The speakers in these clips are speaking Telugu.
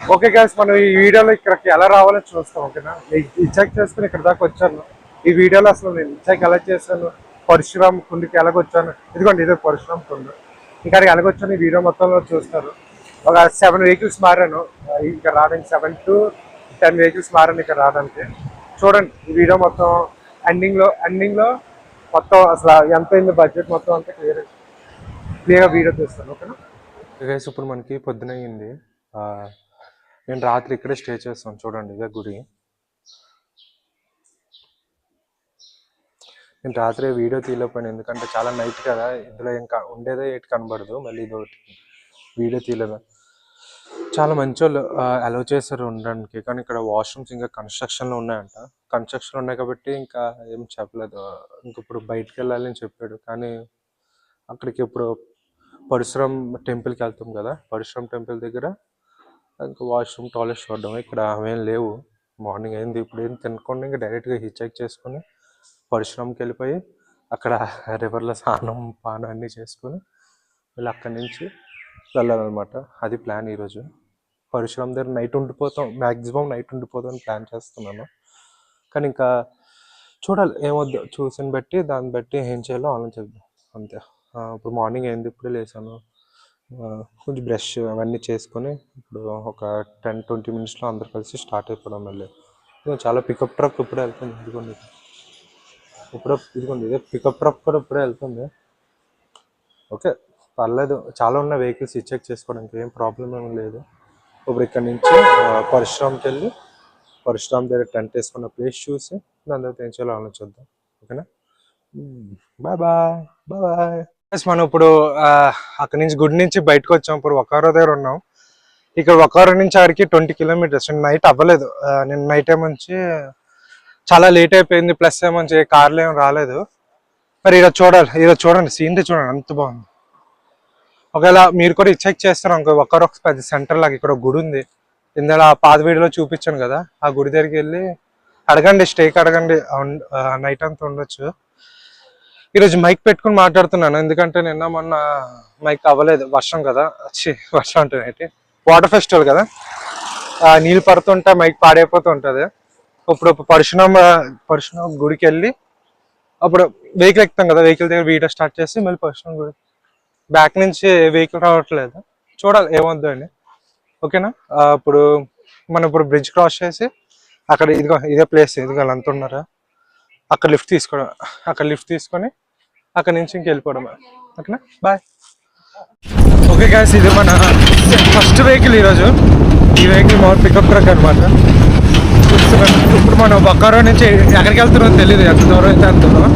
ఓకే గైస్, మనం ఈ వీడియోలో ఇక్కడికి ఎలా రావాలని చూస్తాం. ఓకేనా, చెక్ చేసుకుని ఇక్కడ దాకా వచ్చాను. ఈ వీడియోలో అసలు నేను చెక్ ఎలా చేశాను, పరశురామ్ కుండికి ఎలాగొచ్చాను. ఇదిగోండి, ఇదే పరశురామ్ కుండు. ఇక్కడికి ఎలాగొచ్చాను ఈ వీడియో మొత్తంలో చూస్తారు. ఒక 7 వెహికల్స్ మారాను ఇక్కడ రావడానికి, 7 to 10 వెహికల్స్ మారాను ఇక్కడ రావడానికి. చూడండి ఈ వీడియో మొత్తం ఎండింగ్లో మొత్తం అసలు ఎంత అయింది బడ్జెట్ మొత్తం అంతా క్లియర్గా వీడియో చూస్తాను. ఓకేనా గైస్, ఇప్పుడు మనకి పొద్దున అయ్యింది. నేను రాత్రి ఇక్కడే స్టే చేస్తాను. చూడండి ఇదే గుడి. నేను రాత్రి వీడియో తీయలేకపోయాను ఎందుకంటే చాలా నైట్ కదా, ఇందులో ఇంకా ఉండేదే ఏటి కనబడదు. మళ్ళీ ఇది ఒకటి వీడియో తీయలేదు. చాలా మంచి వాళ్ళు అలౌ చేస్తారు ఉండడానికి, కానీ ఇక్కడ వాష్రూమ్స్ ఇంకా కన్స్ట్రక్షన్లో ఉన్నాయంట. కన్స్ట్రక్షన్ ఉన్నాయి కాబట్టి ఇంకా ఏం చెప్పలేదు. ఇంక ఇప్పుడు బయటకు వెళ్ళాలని చెప్పాడు, కానీ అక్కడికి ఇప్పుడు పరశురామ్ టెంపుల్కి వెళ్తాం కదా, పరశురామ్ టెంపుల్ దగ్గర ఇంకా వాష్రూమ్ టాయిలెట్స్ చూడడం. ఇక్కడ అవేం లేవు. మార్నింగ్ అయింది, ఇప్పుడు ఏం తినకుండా ఇంకా డైరెక్ట్గా హిచెక్ చేసుకుని పరశురామ్కి వెళ్ళిపోయి అక్కడ రివర్లో స్నానం పానం అన్నీ చేసుకుని మళ్ళీ అక్కడి నుంచి వెళ్ళాలన్నమాట. అది ప్లాన్ ఈరోజు. పరశురామ్ దగ్గర నైట్ ఉండిపోతాం, మ్యాక్సిమం నైట్ ఉండిపోతాం ప్లాన్ చేస్తున్నాను. కానీ ఇంకా చూడాలి ఏమొద్దు, చూసిన బట్టి దాన్ని బట్టి ఏం చేయాలో ఆలోచిద్దాం అంతే. ఇప్పుడు మార్నింగ్ అయింది, ఇప్పుడే లేసాను. కొంచెం బ్రష్ అవన్నీ చేసుకొని ఇప్పుడు ఒక 10-20 మినిట్స్లో అందరు కలిసి స్టార్ట్ అయిపోవడం. మళ్ళీ చాలా పికప్ ట్రక్ ఇప్పుడే వెళ్తుంది. ఇదిగోండి ఇదే పికప్ ట్రక్ కూడా ఇప్పుడే వెళ్తుంది. ఓకే పర్లేదు, చాలా ఉన్న వెహికల్స్ చెక్ చేసుకోవడానికి ఏం ప్రాబ్లం ఏమి లేదు. ఇప్పుడు ఇక్కడ నుంచి పరశురామ్కి వెళ్ళి పరశురామ్ దగ్గర టెంట్ వేసుకున్న ప్లేస్ చూసి దాని తర్వాత ఏం చేయాలో ఆలోచిద్దాం. ఓకేనా, బాయ్ బాయ్ బాయ్. మనం ఇప్పుడు అక్కడి నుంచి గుడి నుంచి బయటకు వచ్చాం. ఇప్పుడు వకారో దగ్గర ఉన్నాం. ఇక్కడ వకారో నుంచి అక్కడికి 20 కిలోమీటర్స్. నైట్ అవ్వలేదు, నేను నైట్ ఏమొచ్చి చాలా లేట్ అయిపోయింది. ప్లస్ ఏమొచ్చి కార్లు ఏం రాలేదు. మరి ఈరోజు చూడండి సీనరీ చూడండి ఎంత బాగుంది. ఒకవేళ మీరు కూడా చెక్ చేస్తారు అనుకో, వకారో పెద్ద సెంటర్ లాగా ఇక్కడ గుడి ఉంది. ఇందులో పాత వీడియోలో చూపించాను కదా, ఆ గుడి దగ్గరికి వెళ్ళి అడగండి, స్టేకి అడగండి, నైట్ అంతా ఉండొచ్చు. ఈరోజు మైక్ పెట్టుకుని మాట్లాడుతున్నాను ఎందుకంటే నిన్న మొన్న మైక్ అవ్వలేదు, వర్షం కదా. వర్షం అంటే వాటర్ ఫెస్టివల్ కదా, నీళ్ళు పడుతుంటే మైక్ పాడైపోతూ ఉంటుంది. ఇప్పుడు పరశురామ్ గుడికి వెళ్ళి అప్పుడు వెహికల్ ఎక్కుతాం కదా, వెహికల్ దగ్గర వీడియో స్టార్ట్ చేసి మళ్ళీ పరశురామ్ గుడి బ్యాక్ నుంచి వెహికల్ రావట్లేదు, చూడాలి ఏమొద్దు అని. ఓకేనా, ఇప్పుడు మనం ఇప్పుడు బ్రిడ్జ్ క్రాస్ చేసి అక్కడ ఇదే ప్లేస్, ఇదిగో అంత ఉన్నారా, అక్కడ లిఫ్ట్ తీసుకొని అక్కడ నుంచి ఇంక వెళ్ళిపోవడం. ఓకేనా, బాయ్. ఓకే గాయ్స్, ఇది మన ఫస్ట్ వెహికల్ ఈరోజు. ఈ వెహికల్ మా పికప్ ట్రక్ అనమాట. ఇప్పుడు మనం వకారో నుంచి ఎక్కడికి వెళ్తున్నామో తెలియదు, ఎంత దూరం అయితే అంత దూరం.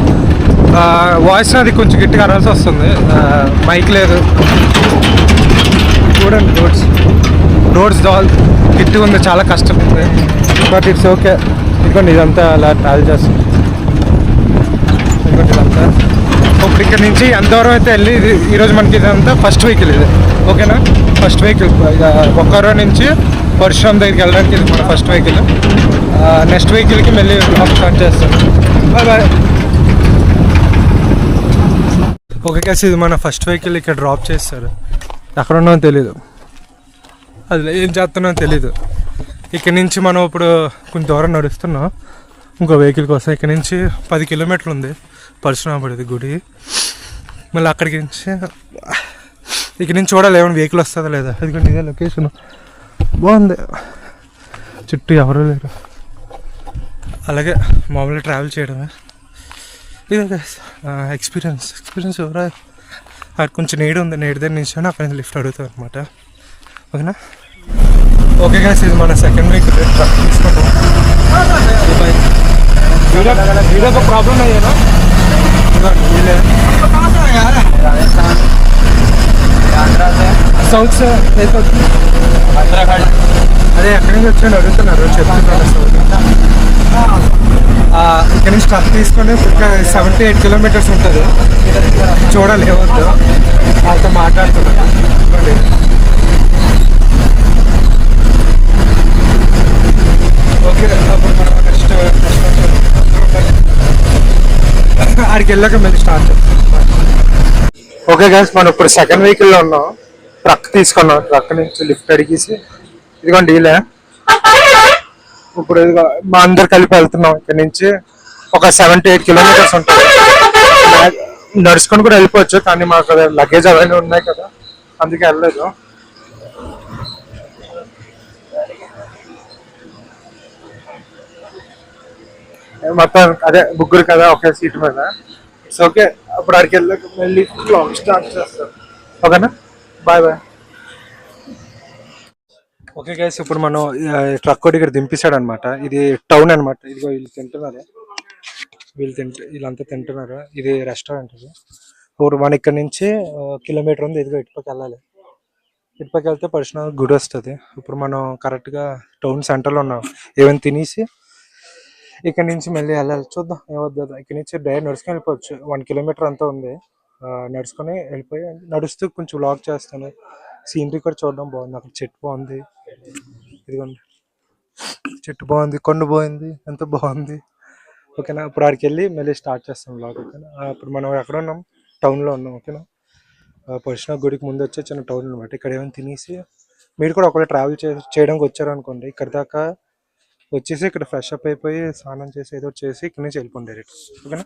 వాయిస్ అది కొంచెం గట్టిగా అనాల్సి వస్తుంది, మైక్ లేదు. చూడండి రోడ్స్ గిట్టిగా ఉంది, చాలా కష్టం ఉంది. But it's okay. ఇదిగోండి ఇదంతా అలా ట్రావెల్ చేస్తుంది. ఇదిగోండి ఇదంతా ఇప్పుడు ఇక్కడ నుంచి ఎంత దూరం అయితే వెళ్ళి ఈరోజు మనకి ఇదంతా ఫస్ట్ వెహికల్ ఇది. ఓకేనా, ఫస్ట్ వెహికల్ వకారో నుంచి పరశురామ్ దగ్గరికి వెళ్ళడానికి ఇది మన ఫస్ట్ వెహికల్. నెక్స్ట్ వెహికల్కి మళ్ళీ స్టార్ట్ చేస్తాను. Bye bye. ఓకే కాసి, ఇది మన ఫస్ట్ వెహికల్ ఇక్కడ డ్రాప్ చేస్తారు. ఎక్కడ ఉన్నామో తెలీదు, అది ఏం చేస్తున్నామో తెలీదు. ఇక్కడ నుంచి మనం ఇప్పుడు కొంచెం దూరం నడుస్తున్నాం ఇంకో వెహికల్ కోసం. ఇక్కడ నుంచి 10 కిలోమీటర్లు ఉంది పరశురామ్ పడేది గుడి. మళ్ళీ అక్కడికి నుంచి ఇక్కడ నుంచి చూడాలి ఏమైనా వెహికల్ వస్తుందా లేదా. ఎందుకంటే ఇదే లొకేషన్ బాగుంది, చుట్టూ ఎవరూ లేరు. అలాగే మామూలుగా ట్రావెల్ చేయడమే ఇదే ఎక్స్పీరియన్స్. ఎవరో అక్కడ కొంచెం నీడు ఉంది, నీడి దగ్గర నుంచి అక్కడ నుంచి లిఫ్ట్ అడుగుతారు అనమాట. ఓకేనా, ఓకే గాయ్స్, ఇది మన సెకండ్ వెహికల్ ట్రక్ తీసుకుంటాం. वीडियो को प्रॉब्लम नहीं है ना, సౌత్ అదే ఎక్కడి నుంచి వచ్చాను అడుగుతున్నారు, చెప్తున్నాను. ఇక్కడ నుంచి ట్రక్ తీసుకొని 78 కిలోమీటర్స్ ఉంటుంది. చూడాలి ఏమవుతుందో, వాళ్ళతో మాట్లాడుతున్నాను. ఓకే, అప్పుడు మనం నెక్స్ట్ ఆడికి వెళ్ళాక మళ్ళీ స్టార్ట్ చేస్తాం. ఓకే గైస్, మనం ఇప్పుడు సెకండ్ వెహికల్లో ఉన్నాం. ట్రక్ తీసుకున్నాం, ట్రక్ నుంచి లిఫ్ట్ అడిగేసి ఇదిగోండి డీలే. ఇప్పుడు ఇదిగో మా అందరు కలిపి వెళ్తున్నాం ఇక్కడ నుంచి. ఒక 7 to 8 kilometers ఉంటుంది. నడుచుకొని కూడా వెళ్ళిపోవచ్చు, కానీ మాకు లగేజ్ అవన్నీ ఉన్నాయి కదా, అందుకే వెళ్ళలేదు. మొత్తం అదే ముగ్గురు కదా ఒకే సీట్ మీద. సో ఓకే, అప్పుడు అక్కడికి వెళ్ళాక మళ్ళీ బ్లాగ్ స్టార్ట్ చేస్తాం. ఓకేనా, బాయ్ బాయ్. ఓకే గైస్, ఇప్పుడు మనం ట్రక్ ఒకటి ఇక్కడ దింపేశాడు అనమాట. ఇది టౌన్ అనమాట. ఇదిగో వీళ్ళంతా తింటున్నారు. ఇది రెస్టారెంట్. ఇది ఇప్పుడు మన ఇక్కడ నుంచి కిలోమీటర్ ఉంది. ఇదిగో ఇటుపక్క వెళ్ళాలి. ఇటుపక్క వెళ్తే పరశురామ గుడి వస్తుంది. ఇప్పుడు మనం కరెక్ట్గా టౌన్ సెంటర్లో ఉన్నాం. ఏమైనా తినేసి ఇక్కడ నుంచి మళ్ళీ వెళ్ళాలి. చూద్దాం ఏమవుతుందో. ఇక్కడ నుంచి డైరెక్ట్ నడుచుకొని వెళ్ళిపోవచ్చు. 1 kilometer అంతా ఉంది. నడుచుకొని వెళ్ళిపోయి నడుస్తూ కొంచెం వ్లాగ్ చేస్తాను. సీనరీ కూడా చూడడం బాగుంది. అక్కడ చెట్టు బాగుంది. ఇదిగోండి చెట్టు బాగుంది, కొండ బాగుంది, ఎంత బాగుంది. ఓకేనా, ఇప్పుడు ఆడికి వెళ్ళి మళ్ళీ స్టార్ట్ చేస్తాం వ్లాగ్. ఓకేనా, ఇప్పుడు మనం ఎక్కడ ఉన్నాం, టౌన్లో ఉన్నాం. ఓకేనా, పరశురామ గుడికి ముందు వచ్చే చిన్న టౌన్ అనమాట. ఇక్కడ ఏమైనా తినేసి మీరు కూడా ఒకవేళ ట్రావెల్ చేయడానికి వచ్చారనుకోండి, ఇక్కడ దాకా వచ్చేసి ఇక్కడ ఫ్రెష్ అప్ అయిపోయి స్నానం చేసి ఏదో చేసి ఇక్కడ నుంచి వెళ్ళిపోండి డైరెక్ట్. ఓకేనా.